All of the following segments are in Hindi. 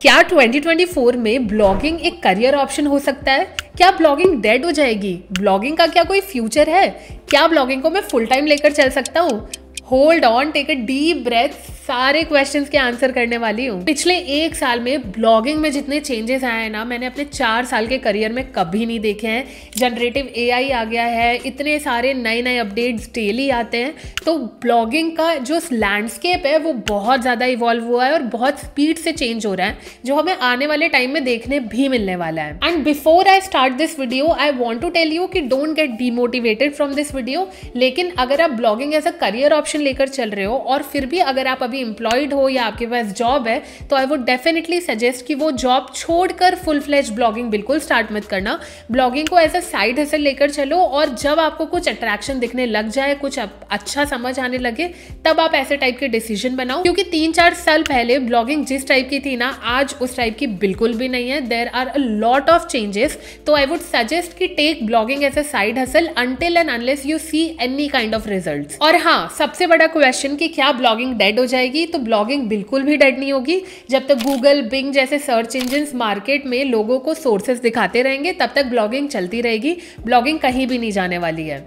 क्या 2024 में ब्लॉगिंग एक करियर ऑप्शन हो सकता है? क्या ब्लॉगिंग डेड हो जाएगी? ब्लॉगिंग का क्या कोई फ्यूचर है? क्या ब्लॉगिंग को मैं फुल टाइम लेकर चल सकता हूँ? Hold on, take a deep breath, सारे क्वेश्चंस के आंसर करने वाली हूँ। पिछले 1 साल में ब्लॉगिंग में जितने चेंजेस आए हैं ना, मैंने अपने 4 साल के करियर में कभी नहीं देखे हैं। जनरेटिव एआई आ गया है, इतने सारे नए नए अपडेट्स डेली आते हैं, तो ब्लॉगिंग का जो लैंडस्केप है वो बहुत ज़्यादा इवॉल्व हुआ है और बहुत स्पीड से चेंज हो रहा है, जो हमें आने वाले टाइम में देखने भी मिलने वाला है। And before I start this video, I want to tell you कि don't get demotivated from this video. लेकिन अगर आप blogging as a career option लेकर चल रहे हो और फिर भी अगर आप अभी एम्प्लॉयड हो या आपके पास जॉब है, तो आई वुड डेफिनेटली सजेस्ट कि वो जॉब छोड़कर फुल फ्लेज ब्लॉगिंग बिल्कुल स्टार्ट मत करना। ब्लॉगिंग को एज अ साइड हसल लेकर चलो और जब आपको कुछ अट्रैक्शन दिखने लग जाए, कुछ अच्छा समझ आने लगे, तब आप ऐसे टाइप के डिसीजन बनाओ। क्योंकि 3-4 साल पहले ब्लॉगिंग जिस टाइप की थी ना, आज उस टाइप की बिल्कुल भी नहीं है। There are a lot of changes. तो आई वुड सजेस्ट कि take blogging as a side hustle until and unless you see any kind of results. और हाँ, सबसे बड़ा क्वेश्चन कि क्या ब्लॉगिंग डेड हो जाएगी? तो ब्लॉगिंग बिल्कुल भी डेड नहीं होगी। जब तक गूगल, बिंग जैसे सर्च इंजिन्स मार्केट में लोगों को सोर्सेस दिखाते रहेंगे, तब तक ब्लॉगिंग चलती रहेगी। ब्लॉगिंग कहीं भी नहीं जाने वाली है।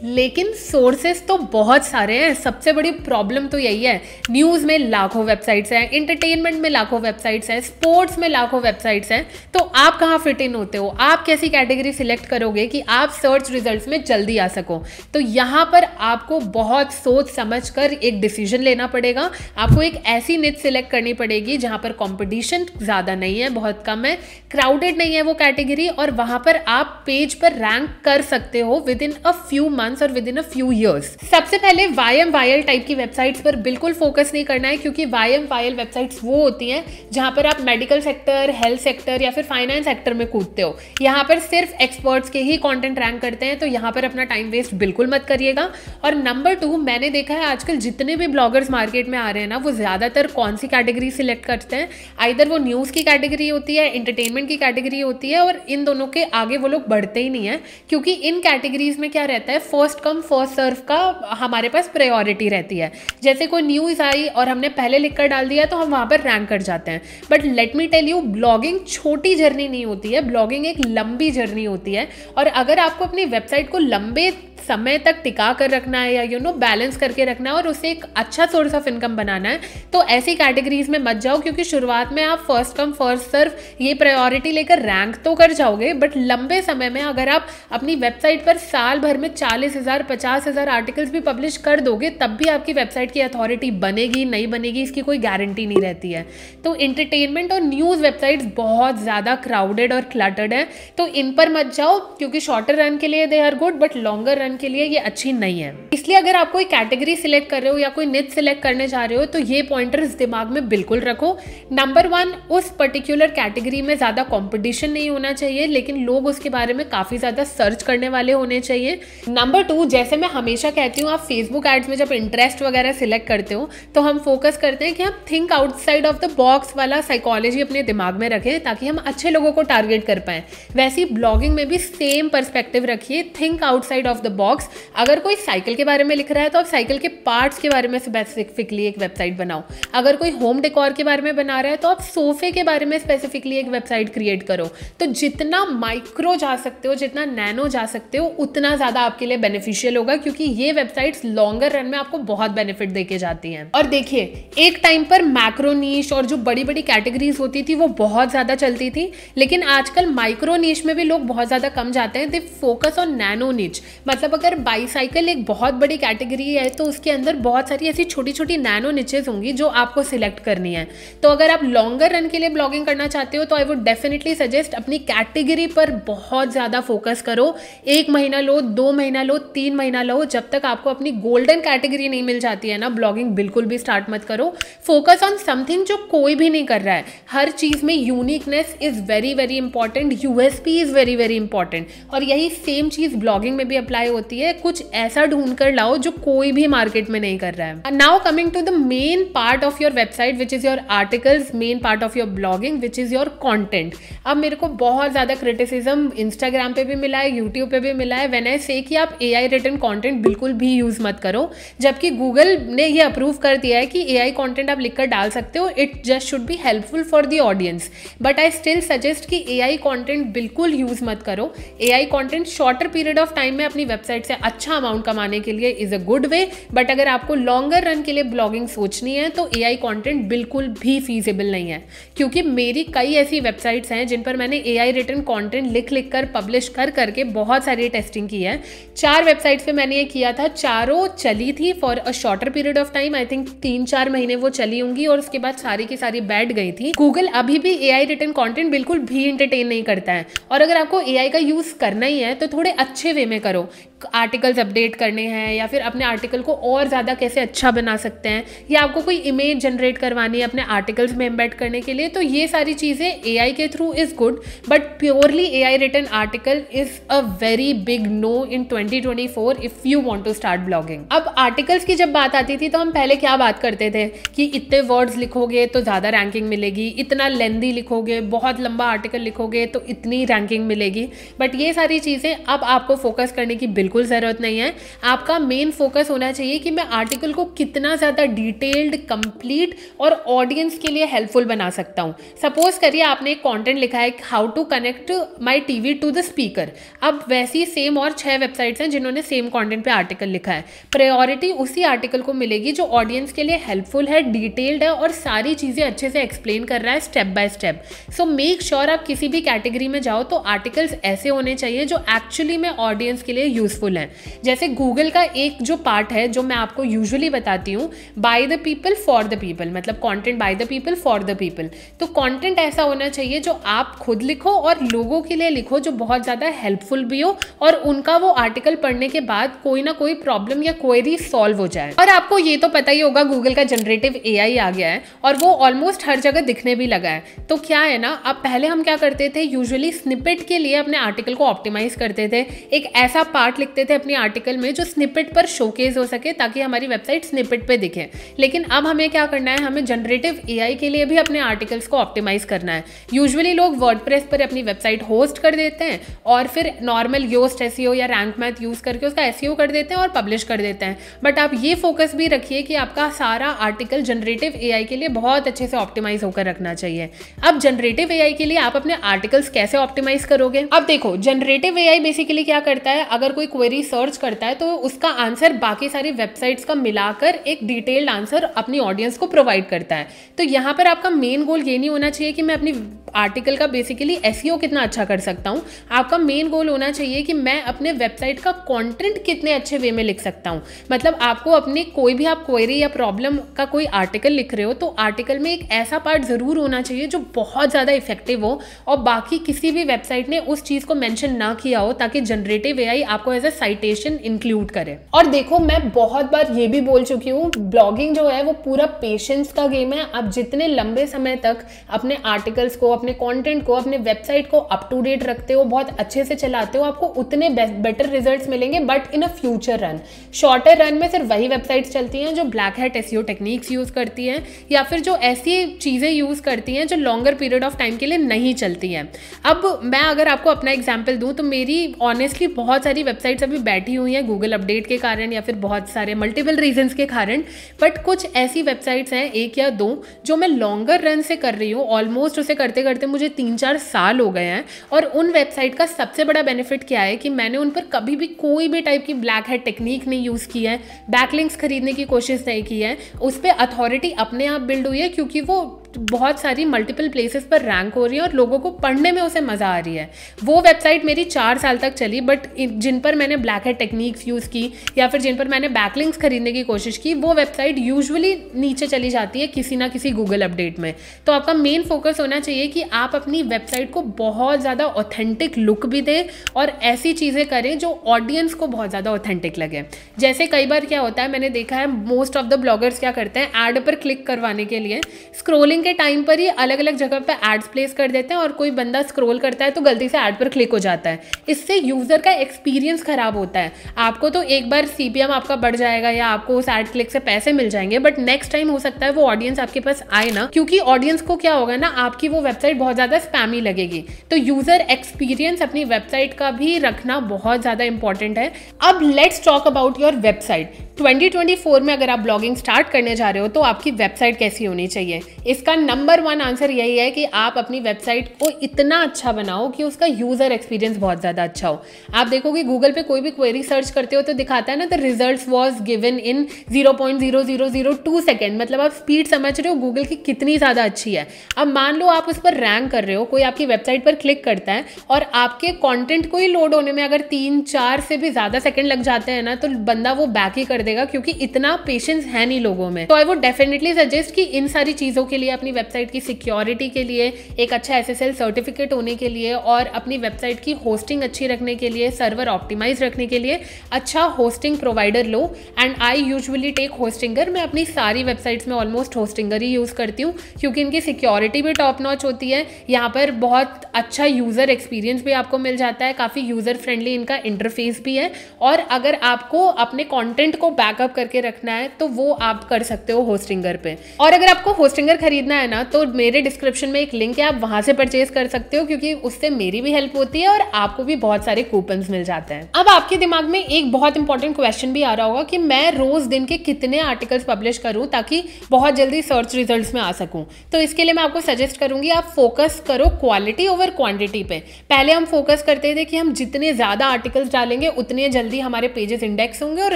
लेकिन सोर्सेस तो बहुत सारे हैं। सबसे बड़ी प्रॉब्लम तो यही है, न्यूज़ में लाखों वेबसाइट्स हैं, एंटरटेनमेंट में लाखों वेबसाइट्स हैं, स्पोर्ट्स में लाखों वेबसाइट्स हैं। तो आप कहाँ फिट इन होते हो? आप कैसी कैटेगरी सिलेक्ट करोगे कि आप सर्च रिजल्ट्स में जल्दी आ सको? तो यहाँ पर आपको बहुत सोच समझ कर एक डिसीजन लेना पड़ेगा। आपको एक ऐसी निच सिलेक्ट करनी पड़ेगी जहाँ पर कॉम्पिटिशन ज़्यादा नहीं है, बहुत कम है, क्राउडेड नहीं है वो कैटेगरी, और वहाँ पर आप पेज पर रैंक कर सकते हो within a few months और within a few years. सबसे पहले वायल टाइप की वेबसाइट्स पर बिल्कुल फोकस नहीं करना है, क्योंकि वायल वेबसाइट्स वो होती हैं जहां पर आप मेडिकल सेक्टर, हेल्थ सेक्टर या फिर फाइनेंस सेक्टर में कूदते हो। यहाँ पर सिर्फ एक्सपर्ट्स के ही कंटेंट रैंक करते हैं, तो यहाँ पर अपना टाइम वेस्ट बिल्कुल मत करिएगा। और नंबर 2, मैंने देखा है आजकल जितने भी ब्लॉगर्स मार्केट में आ रहे हैं ना, वो ज्यादातर कौन सी कैटेगरी सिलेक्ट करते हैं? आइदर वो न्यूज़ की कैटेगरी होती है, एंटरटेनमेंट की कैटेगरी होती है, और इन दोनों के आगे वो लोग बढ़ते ही नहीं है, क्योंकि इन कैटेगरीज में क्या रहता है, फर्स्ट कम फर्स्ट सर्व का हमारे पास प्रायोरिटी रहती है। जैसे कोई न्यूज़ आई और हमने पहले लिखकर डाल दिया तो हम वहाँ पर रैंक कर जाते हैं। But let me tell you, blogging छोटी जर्नी नहीं होती है, ब्लॉगिंग एक लंबी जर्नी होती है। और अगर आपको अपनी वेबसाइट को लंबे समय तक टिका कर रखना है या बैलेंस करके रखना है और उसे एक अच्छा सोर्स ऑफ इनकम बनाना है, तो ऐसी कैटेगरीज में मत जाओ, क्योंकि शुरुआत में आप फर्स्ट कम फर्स्ट सर्व ये प्रायोरिटी लेकर रैंक तो कर जाओगे, बट लंबे समय में अगर आप अपनी वेबसाइट पर साल भर में 40,000 50,000 आर्टिकल्स भी पब्लिश कर दोगे, तब भी आपकी वेबसाइट की अथॉरिटी बनेगी नहीं बनेगी, इसकी कोई गारंटी नहीं रहती है। तो एंटरटेनमेंट और न्यूज़ वेबसाइट्स बहुत ज़्यादा क्राउडेड और क्लटर्ड है, तो इन पर मत जाओ, क्योंकि शॉर्टर रन के लिए they are good, but longer run के लिए ये अच्छी नहीं है। इसलिए अगर आप कोई कैटेगरी सिलेक्ट कर रहे हो या कोई निच सिलेक्ट करने जा रहे हो, तो ये पॉइंटर्स दिमाग में बिल्कुल रखो। नंबर 1, उस पर्टिकुलर कैटेगरी में ज्यादा कंपटीशन नहीं होना चाहिए, लेकिन लोग उसके बारे में काफी ज्यादा सर्च करने वाले होने चाहिए। नंबर 2, जैसे मैं हमेशा कहती हूँ, आप फेसबुक एड्स में जब इंटरेस्ट वगैरह सिलेक्ट करते हो, तो हम फोकस करते हैं कि हम think outside of the box वाला साइकोलॉजी अपने दिमाग में रखें, ताकि हम अच्छे लोगों को टारगेट कर पाएं। वैसे ब्लॉगिंग में भी सेम पर्सपेक्टिव रखिए, think outside of the box. अगर कोई साइकिल के बारे में लिख रहा है, तो आप साइकिल के पार्ट्स के बारे में स्पेसिफिकली एक वेबसाइट बनाओ। अगर कोई होम डेकोर के बारे में बना रहा है, तो आप सोफे के बारे में स्पेसिफिकली एक वेबसाइट क्रिएट करो। तो जितना माइक्रो जा सकते हो, जितना नैनो जा सकते हो, उतना ज़्यादा आपके लिए बेनिफिशियल होगा, क्योंकि ये वेबसाइट्स लॉन्गर रन में आपको बहुत बेनिफिट देके जाती हैं। और देखिए, एक टाइम पर मैक्रो नीश और जो बड़ी बड़ी कैटेगरीज होती थी वो बहुत ज़्यादा चलती थी, लेकिन आजकल माइक्रो नीश में भी लोग बहुत ज़्यादा कम जाते हैं। दे फोकस ऑन नैनो नीच। मतलब अगर बाईसाइकिल एक बहुत बड़ी कैटेगरी है, तो उसके अंदर बहुत सारी ऐसी छोटी छोटी नैनो निचेस होंगी जो आपको सिलेक्ट करनी है। तो अगर आप लॉन्गर रन के लिए ब्लॉगिंग करना चाहते हो, तो आई वुड डेफिनेटली सजेस्ट अपनी कैटेगरी पर बहुत ज़्यादा फोकस करो। 1 महीना लो, 2 महीना लो, 3 महीना लो, जब तक आपको अपनी गोल्डन कैटेगरी नहीं मिल जाती है ना, ब्लॉगिंग बिल्कुल भी स्टार्ट मत करो। फोकस ऑन समथिंग जो कोई भी नहीं कर रहा है। हर चीज़ में uniqueness is very very important, USP is very very important, और यही सेम चीज़ ब्लॉगिंग में भी अप्लाई होती है। कुछ ऐसा ढूंढ कर लाओ जो कोई भी मार्केट में नहीं कर रहा है। Now coming to the main part of your website, which is your articles, main part of your blogging, which is your content. अब मेरे को बहुत ज़्यादा क्रिटिसिज्म इंस्टाग्राम पे भी मिला है, यूट्यूब पे भी मिला है, व्हेन आई से कि आप AI रिटन कंटेंट बिल्कुल भी यूज़ मत करो, जबकि गूगल ने ये अप्रूव कर दिया है कि AI कंटेंट आप लिखकर डाल सकते हो, it just should be helpful for the audience. But I still suggest कि AI कंटेंट बिल्कुल यूज़ मत करो। AI content shorter period of time में अपनी वेबसाइट से अच्छा अमाउंट कमाने के लिए is a good way, but अगर आपको लॉन्गर रन के लिए ब्लॉगिंग सोचनी है तो AI कंटेंट बिल्कुल भी फीजिबल नहीं है, क्योंकि मेरी कई ऐसी वेबसाइट्स हैं जिन पर मैंने AI रिटन कंटेंट लिख कर पब्लिश करके बहुत सारी टेस्टिंग की है। 4 वेबसाइट्स पे मैंने ये किया था, चारों चली थी for a shorter period of time, I think 3-4 महीने वो चली होंगी और उसके बाद सारी की सारी बैठ गई थी। गूगल अभी भी AI रिटन कंटेंट बिल्कुल भी एंटरटेन नहीं करता है, और अगर आपको AI का यूज़ करना ही है तो थोड़े अच्छे वे में करो। आर्टिकल्स अपडेट करने हैं या फिर अपने आर्टिकल को और ज़्यादा कैसे अच्छा बना सकते हैं, या आपको कोई इमेज जनरेट करवानी है अपने आर्टिकल्स में एम्बेड करने के लिए, तो ये सारी चीज़ें AI के through is good, but purely AI written article is a very big no in 2024 if you want to start blogging. अब आर्टिकल्स की जब बात आती थी तो हम पहले क्या बात करते थे कि इतने वर्ड्स लिखोगे तो ज़्यादा रैंकिंग मिलेगी, इतना लेंदी लिखोगे, बहुत लंबा आर्टिकल लिखोगे तो इतनी रैंकिंग मिलेगी। बट ये सारी चीज़ें अब आपको फोकस करने की बिल्कुल ज़रूरत नहीं है। आपका मेन फोकस होना चाहिए कि मैं आर्टिकल को कितना ज़्यादा डिटेल्ड, कंप्लीट और ऑडियंस के लिए हेल्पफुल बना सकता हूँ। सपोज करिए आपने एक कंटेंट लिखा है, how to connect my TV to the speaker. अब वैसी सेम और 6 वेबसाइट्स हैं जिन्होंने सेम कंटेंट पे आर्टिकल लिखा है। प्रायोरिटी उसी आर्टिकल को मिलेगी जो ऑडियंस के लिए हेल्पफुल है, डिटेल्ड है और सारी चीज़ें अच्छे से एक्सप्लेन कर रहा है step by step. So make sure आप किसी भी कैटेगरी में जाओ तो आर्टिकल्स ऐसे होने चाहिए जो एक्चुअली में ऑडियंस के लिए यूजफुल हैं। जैसे गूगल का एक जो पार्ट है जो मैं आपको यूजुअली बताती हूँ, by the people for the people, मतलब content by the people for the people. तो कंटेंट ऐसा होना चाहिए जो आप खुद लिखो और लोगों के लिए लिखो, जो बहुत ज़्यादा हेल्पफुल भी हो और उनका वो आर्टिकल पढ़ने के बाद कोई ना कोई प्रॉब्लम या क्वेरी सॉल्व हो जाए। और आपको ये तो पता ही होगा गूगल का जनरेटिव AI आ गया है और वो ऑलमोस्ट हर जगह दिखने भी लगा है। तो क्या है ना, अब पहले हम क्या करते थे, यूजुअली स्निपेट के लिए अपने आर्टिकल को ऑप्टिमाइज करते थे। एक ऐसा पार्ट लिखते थे अपनी आर्टिकल में जो स्निपेट पर शोकेस हो सके ताकि हमारी वेबसाइट स्निपेट पे दिखे। लेकिन अब हमें क्या करना है, हमें जनरेटिव AI के लिए भी अपने आर्टिकल्स को ऑप्टिमाइज करना है। यूजुअली लोग वर्डप्रेस पर अपनी वेबसाइट होस्ट कर देते हैं और फिर नॉर्मल योस्ट SEO या रैंक मैथ यूज करके उसका SEO कर देते हैं और पब्लिश कर देते हैं। बट आप ये फोकस भी रखिए कि आपका सारा आर्टिकल जनरेटिव AI के लिए बहुत अच्छे से ऑप्टिमाइज होकर रखना चाहिए। अब जनरेटिव AI के लिए आप अपने आर्टिकल्स कैसे ऑप्टिमाइज करोगे? अब देखो, जनरेटिव AI बेसिकली क्या करता है, अगर कोई क्वेरी सर्च करता है तो उसका आंसर बाकी सारी वेबसाइट्स का मिलाकर एक डिटेल्ड आंसर अपनी ऑडियंस को प्रोवाइड करता है। तो यहाँ पर आपका मेन गोल ये नहीं होना चाहिए कि मैं अपनी आर्टिकल का बेसिकली SEO कितना अच्छा कर सकता हूँ। आपका मेन गोल होना चाहिए कि मैं अपने वेबसाइट का कंटेंट कितने अच्छे वे में लिख सकता हूँ। मतलब आपको अपने कोई भी आप क्वेरी या प्रॉब्लम का कोई आर्टिकल लिख रहे हो तो आर्टिकल में एक ऐसा पार्ट ज़रूर होना चाहिए जो बहुत ज़्यादा इफेक्टिव हो और बाकी किसी भी वेबसाइट ने उस चीज़ को मेंशन ना किया हो, ताकि जनरेटिव AI आपको एज ए साइटेशन इंक्लूड करे। और देखो, मैं बहुत बार ये भी बोल चुकी हूँ, ब्लॉगिंग जो है वो पूरा पेशेंस का गेम है। आप जितने लंबे समय तक अपने आर्टिकल्स को, अपने कंटेंट को, अपने वेबसाइट को अप टू डेट रखते हो, बहुत अच्छे से चलाते हो, आपको उतने बेटर रिजल्ट्स मिलेंगे। But in a future run, shorter run में सिर्फ वही वेबसाइट्स चलती हैं जो black hat SEO techniques use करती हैं या फिर जो ऐसी चीज़ें यूज़ करती हैं जो लॉन्गर पीरियड ऑफ टाइम के लिए नहीं चलती हैं। अब मैं अगर आपको अपना एग्जाम्पल दूँ तो मेरी ऑनेस्टली बहुत सारी वेबसाइट्स अभी बैठी हुई हैं गूगल अपडेट के कारण या फिर बहुत सारे मल्टीपल रीजंस के कारण। बट कुछ ऐसी वेबसाइट्स हैं, 1 या 2, जो मैं लॉन्गर रन से कर रही हूँ। ऑलमोस्ट उसे करते करते मुझे 3-4 साल हो गए हैं। और उन वेबसाइट का सबसे बड़ा बेनिफिट क्या है कि मैंने उन पर कभी भी कोई भी टाइप की ब्लैक हैट टेक्निक नहीं यूज़ की है, बैकलिंक्स खरीदने की कोशिश नहीं की है। उस पर अथॉरिटी अपने आप बिल्ड हुई है क्योंकि वो बहुत सारी मल्टीपल प्लेसेस पर रैंक हो रही है और लोगों को पढ़ने में उसे मज़ा आ रही है। वो वेबसाइट मेरी 4 साल तक चली, बट जिन पर मैंने ब्लैक हैट टेक्निक्स यूज़ की या फिर जिन पर मैंने बैकलिंक्स खरीदने की कोशिश की, वो वेबसाइट यूजुअली नीचे चली जाती है किसी ना किसी गूगल अपडेट में। तो आपका मेन फोकस होना चाहिए कि आप अपनी वेबसाइट को बहुत ज़्यादा ऑथेंटिक लुक भी दें और ऐसी चीज़ें करें जो ऑडियंस को बहुत ज़्यादा ऑथेंटिक लगे। जैसे कई बार क्या होता है, मैंने देखा है मोस्ट ऑफ द ब्लॉगर्स क्या करते हैं, ऐड पर क्लिक करवाने के लिए स्क्रोलिंग लोडिंग के टाइम पर ही अलग अलग जगह पे एड्स प्लेस कर देते हैं और कोई बंदा स्क्रॉल करता है तो गलती से ऐड पर क्लिक हो जाता है। इससे यूजर का एक्सपीरियंस खराब होता है। आपको तो एक बार CPM आपका बढ़ जाएगा या आपको उस एड क्लिक से पैसे मिल जाएंगे, बट नेक्स्ट टाइम हो सकता है वो ऑडियंस आपके पास आए ना, क्योंकि ऑडियंस को क्या होगा ना, आपकी वो वेबसाइट बहुत ज्यादा स्पैमी लगेगी। तो यूजर एक्सपीरियंस अपनी वेबसाइट का भी रखना बहुत ज्यादा इंपॉर्टेंट है। अब let's talk about your website. 2024 में अगर आप ब्लॉगिंग स्टार्ट करने जा रहे हो तो आपकी वेबसाइट कैसी होनी चाहिए? इसका नंबर 1 आंसर यही है कि आप अपनी वेबसाइट को इतना अच्छा बनाओ कि उसका यूजर एक्सपीरियंस बहुत ज्यादा अच्छा हो। आप देखोगे गूगल पे कोई भी क्वेरी सर्च करते हो तो दिखाता है ना, the results was given in 0.0002 second. मतलब आप स्पीड समझ रहे हो गूगल की कितनी ज्यादा अच्छी है। अब मान लो आप उस पर रैंक कर रहे हो, कोई आपकी वेबसाइट पर क्लिक करता है और आपके कंटेंट को ही लोड होने में अगर 3-4 से भी ज्यादा सेकंड लग जाते हैं ना, तो बंदा वो बैक ही कर देगा, क्योंकि इतना पेशेंस है नहीं लोगों में। तो आई वुड डेफिनेटली सजेस्ट कि इन सारी चीजों के लिए, अपनी वेबसाइट की सिक्योरिटी के लिए, एक अच्छा SSL सर्टिफिकेट होने के लिए और अपनी वेबसाइट की होस्टिंग अच्छी रखने के लिए, सर्वर ऑप्टिमाइज रखने के लिए अच्छा होस्टिंग प्रोवाइडर लो। And I usually take Hostinger. मैं अपनी सारी वेबसाइट्स में ऑलमोस्ट होस्टिंगर ही यूज करती हूँ, क्योंकि इनकी सिक्योरिटी भी टॉप नॉच होती है। यहाँ पर बहुत अच्छा यूजर एक्सपीरियंस भी आपको मिल जाता है, काफी यूजर फ्रेंडली इनका इंटरफेस भी है। और अगर आपको अपने कंटेंट को बैकअप करके रखना है तो वो आप कर सकते हो होस्टिंगर पे। और अगर आपको होस्टिंगर खरीदना है ना, तो मेरे डिस्क्रिप्शन में एक लिंक है, आप वहां से परचेज कर सकते हो, क्योंकि उससे मेरी भी हेल्प होती है और आपको भी बहुत सारे कूपन्स मिल जाते हैं। अब आपके दिमाग में एक बहुत इंपॉर्टेंट क्वेश्चन भी आ रहा होगा कि मैं रोज दिन के कितने आर्टिकल्स पब्लिश करूं ताकि बहुत जल्दी सर्च रिजल्ट्स में आ सकूं। तो इसके लिए मैं आपको सजेस्ट करूंगी, आप फोकस करो क्वालिटी ओवर क्वांटिटी पे। पहले हम फोकस करते थे कि हम जितने ज्यादा आर्टिकल्स डालेंगे उतने जल्दी हमारे पेजेस इंडेक्स होंगे और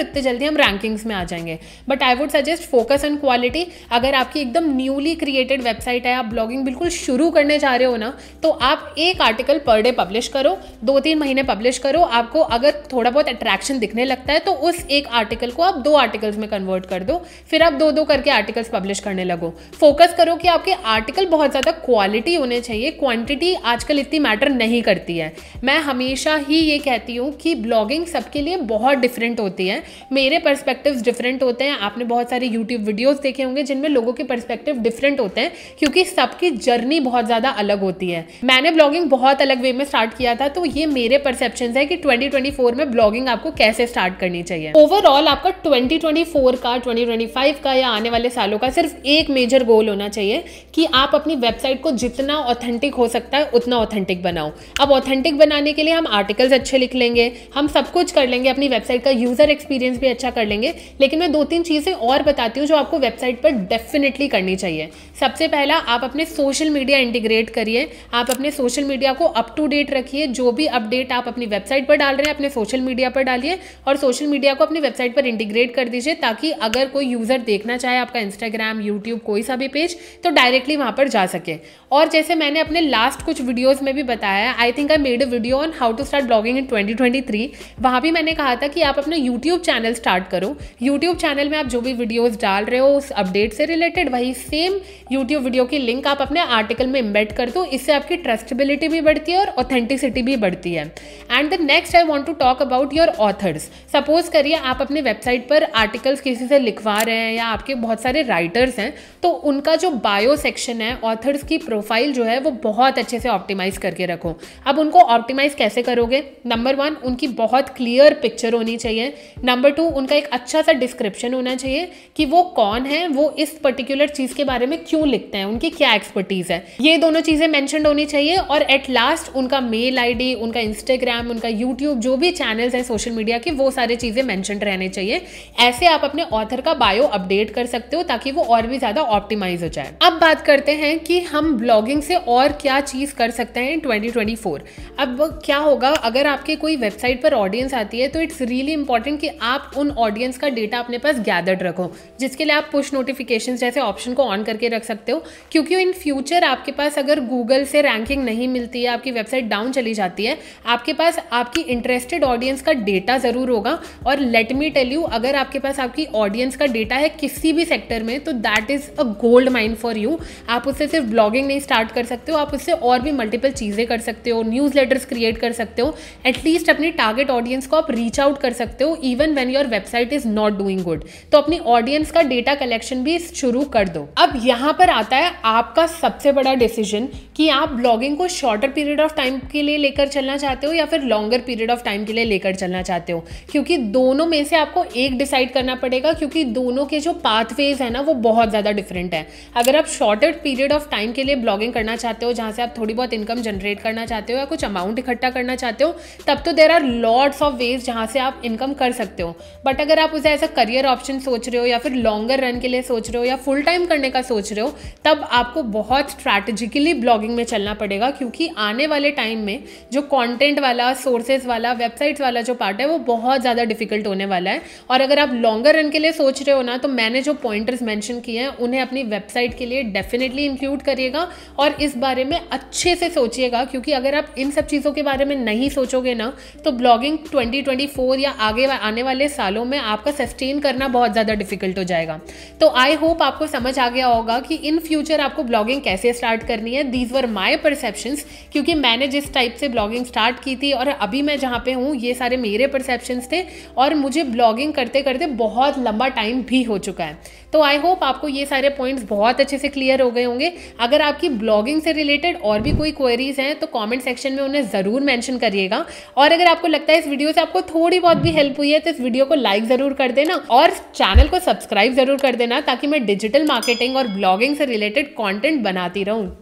उतने जल्दी हम रैंकिंग्स में आ जाएंगे। But I would suggest focus on quality. अगर आपकी एकदम न्यूली क्रिएटेड वेबसाइट है, आप ब्लॉगिंग बिल्कुल शुरू करने जा रहे हो ना, तो आप एक आर्टिकल पर डे पब्लिश करो, 2-3 महीने पब्लिश करो। आपको अगर थोड़ा बहुत अट्रैक्शन दिखने लगता है तो उस एक आर्टिकल को आप 2 आर्टिकल्स में कन्वर्ट कर दो, फिर आप 2-2 करके आर्टिकल्स पब्लिश करने लगो। फोकस करो कि आपके आर्टिकल बहुत ज्यादा क्वालिटी होने चाहिए, क्वांटिटी आजकल इतनी मैटर नहीं करती है। मैं हमेशा ही ये कहती हूँ कि ब्लॉगिंग सबके लिए बहुत डिफरेंट होती है। मेरे पर्सपेक्टिव्स डिफरेंट होते हैं। आपने बहुत सारे यूट्यूब वीडियोस देखे होंगे जिनमें लोगों के पर्सपेक्टिव डिफरेंट होते हैं, क्योंकि सबकी जर्नी बहुत ज्यादा अलग होती है। मैंने ब्लॉगिंग बहुत अलग वे में स्टार्ट किया था, तो ये मेरे परसेप्शंस है कि 2024 में ब्लॉगिंग आपको कैसे स्टार्ट करनी चाहिए। ओवरऑल आपका 2024 का, 2025 का या आने वाले सालों का सिर्फ एक मेजर गोल होना चाहिए कि आप अपनी वेबसाइट को जितना ऑथेंटिक हो सकता है उतना ऑथेंटिक बनाओ। अब ऑथेंटिक बनाने के लिए हम आर्टिकल्स अच्छे लिख लेंगे, हम सब कुछ कर लेंगे, अपनी वेबसाइट का यूजर एक्सपीरियंस भी अच्छा कर लेंगे, लेकिन मैं 2-3 चीजें और बताती हूँ जो आपको वेबसाइट पर डेफिनेटली करनी चाहिए। सबसे पहला, आप अपने सोशल मीडिया इंटीग्रेट करिए। आप अपने सोशल मीडिया को अप टू डेट रखिए। जो भी अपडेट आप अपनी वेबसाइट पर डाल रहे हैं अपने सोशल मीडिया पर डालिए और सोशल मीडिया को अपनी वेबसाइट पर इंटीग्रेट कर दीजिए, ताकि अगर कोई यूजर देखना चाहे आपका इंस्टाग्राम, यूट्यूब, कोई सा भी पेज, तो डायरेक्टली वहां पर जा सके। और जैसे मैंने अपने लास्ट कुछ वीडियोस में भी बताया, I think I made a video on how to start blogging in 2023। वहां भी मैंने कहा था कि आप अपना यूट्यूब चैनल स्टार्ट करो। यूट्यूब चैनल में आप जो भी वीडियोस डाल रहे हो उस अपडेट से रिलेटेड, वही सेम यूट्यूब वीडियो की लिंक आप अपने आर्टिकल में एम्बेड कर दो। इससे आपकी ट्रस्टेबिलिटी भी बढ़ती है और ऑथेंटिसिटी भी बढ़ती है। And the next I want to talk about your authors. Suppose करिए आप अपने वेबसाइट पर आर्टिकल्स किसी से लिखवा रहे हैं या आपके बहुत सारे राइटर्स हैं, तो उनका जो बायो सेक्शन है, ऑथर्स की प्रोफाइल जो है, वो बहुत अच्छे से ऑप्टिमाइज करके रखो। अब उनको ऑप्टिमाइज कैसे करोगे? नंबर 1, उनकी बहुत क्लियर पिक्चर होनी चाहिए। नंबर 2, उनका एक अच्छा सा डिस्क्रिप्शन होना चाहिए कि वो कौन है, वो इस पर्टिकुलर चीज के बारे में क्यों लिखते हैं, उनकी क्या एक्सपर्टीज है। ये दोनों चीजें मेंशन होनी चाहिए। और एट लास्ट उनका मेल आईडी, उनका इंस्टाग्राम, उनका यूट्यूब, जो भी चैनल्स हैं सोशल मीडिया के, वो सारी चीजें मेंशन रहने चाहिए। ऐसे आप अपने ऑथर का बायो अपडेट कर सकते हो ताकि वो और भी ज्यादा ऑप्टिमाइज हो जाए। अब बात करते हैं कि हम ब्लॉगिंग से और क्या चीज कर सकते हैं इन 2024। अब क्या होगा, अगर आपके कोई वेबसाइट पर ऑडियंस आती है तो इट्स रियली इंपॉर्टेंट कि आप उन ऑडियंस का डेटा अपने पास गैदर्ड रखो, जिसके लिए आप पुश नोटिफिकेशंस जैसे ऑप्शन को ऑन करके रख सकते हो। क्योंकि इन फ्यूचर आपके पास अगर गूगल से रैंकिंग नहीं मिलती है, आपकी वेबसाइट डाउन चली जाती है, आपके पास आपकी इंटरेस्टेड ऑडियंस का डेटा जरूर होगा। और लेट मी टेल यू, अगर आपके पास आपकी ऑडियंस का डेटा है किसी भी सेक्टर में, तो that is a gold mine for you. आप उससे सिर्फ ब्लॉगिंग नहीं ही स्टार्ट कर सकते हो, आप उससे और भी मल्टीपल चीज़ें कर सकते हो, न्यूज़लेटर्स क्रिएट कर सकते हो, एटलीस्ट अपनी टारगेट ऑडियंस को आप रीच आउट कर सकते हो even when your website is not doing good. तो अपनी ऑडियंस का डेटा कलेक्शन भी शुरू कर दो। अब यहाँ पर आता है आपका सबसे बड़ा डिसीजन कि आप ब्लॉगिंग को शॉर्टर पीरियड ऑफ टाइम के लिए लेकर चलना चाहते हो या फिर लॉन्गर पीरियड ऑफ टाइम के लिए लेकर चलना चाहते हो, क्योंकि दोनों में से आपको एक डिसाइड करना पड़ेगा, क्योंकि दोनों के जो पाथवेज है ना वो बहुत ज़्यादा डिफरेंट है। अगर आप शॉर्टर पीरियड ऑफ टाइम के लिए ब्लॉगिंग करना चाहते हो, जहाँ से आप थोड़ी बहुत इनकम जनरेट करना चाहते हो या कुछ अमाउंट इकट्ठा करना चाहते हो, तब तो there are lots of ways जहाँ से आप इनकम कर सकते हो। बट अगर आप उसे एज अ करियर ऑप्शन सोच रहे हो या फिर लॉन्गर रन के लिए सोच रहे हो या फुल टाइम करने का सोच रहे हो, तब आपको बहुत स्ट्रैटेजिकली ब्लॉगिंग में चलना पड़ेगा, क्योंकि आने वाले टाइम में जो कंटेंट वाला, सोर्सेज वाला, वेबसाइट्स वाला जो पार्ट है वो बहुत ज़्यादा डिफिकल्ट होने वाला है। और अगर आप लॉन्गर रन के लिए सोच रहे हो ना, तो मैंने जो पॉइंटर्स मेंशन किए हैं उन्हें अपनी वेबसाइट के लिए डेफिनेटली इंक्लूड करिएगा और इस बारे में अच्छे से सोचिएगा, क्योंकि अगर आप इन सब चीज़ों के बारे में नहीं सोचोगे ना, तो ब्लॉगिंग 2024 या आगे आने वाले सालों में आपका सस्टेन करना बहुत ज़्यादा डिफिकल्ट हो जाएगा। तो आई होप आपको समझ आ गया होगा कि इन फ्यूचर आपको ब्लॉगिंग कैसे स्टार्ट करनी है। दीज वर माई परसेप्शंस, क्योंकि मैंने जिस टाइप से ब्लॉगिंग स्टार्ट की थी और अभी मैं जहाँ पे हूँ, ये सारे मेरे परसेप्शंस थे और मुझे ब्लॉगिंग करते करते बहुत लंबा टाइम भी हो चुका है। तो आई होप आपको ये सारे पॉइंट्स बहुत अच्छे से क्लियर हो गए होंगे। अगर आपकी ब्लॉगिंग से रिलेटेड और भी कोई क्वेरीज हैं तो कमेंट सेक्शन में उन्हें ज़रूर मेंशन करिएगा। और अगर आपको लगता है इस वीडियो से आपको थोड़ी बहुत भी हेल्प हुई है तो इस वीडियो को लाइक ज़रूर कर देना और चैनल को सब्सक्राइब ज़रूर कर देना, ताकि मैं डिजिटल मार्केटिंग और ब्लॉगिंग से रिलेटेड कंटेंट बनाती रहूँ।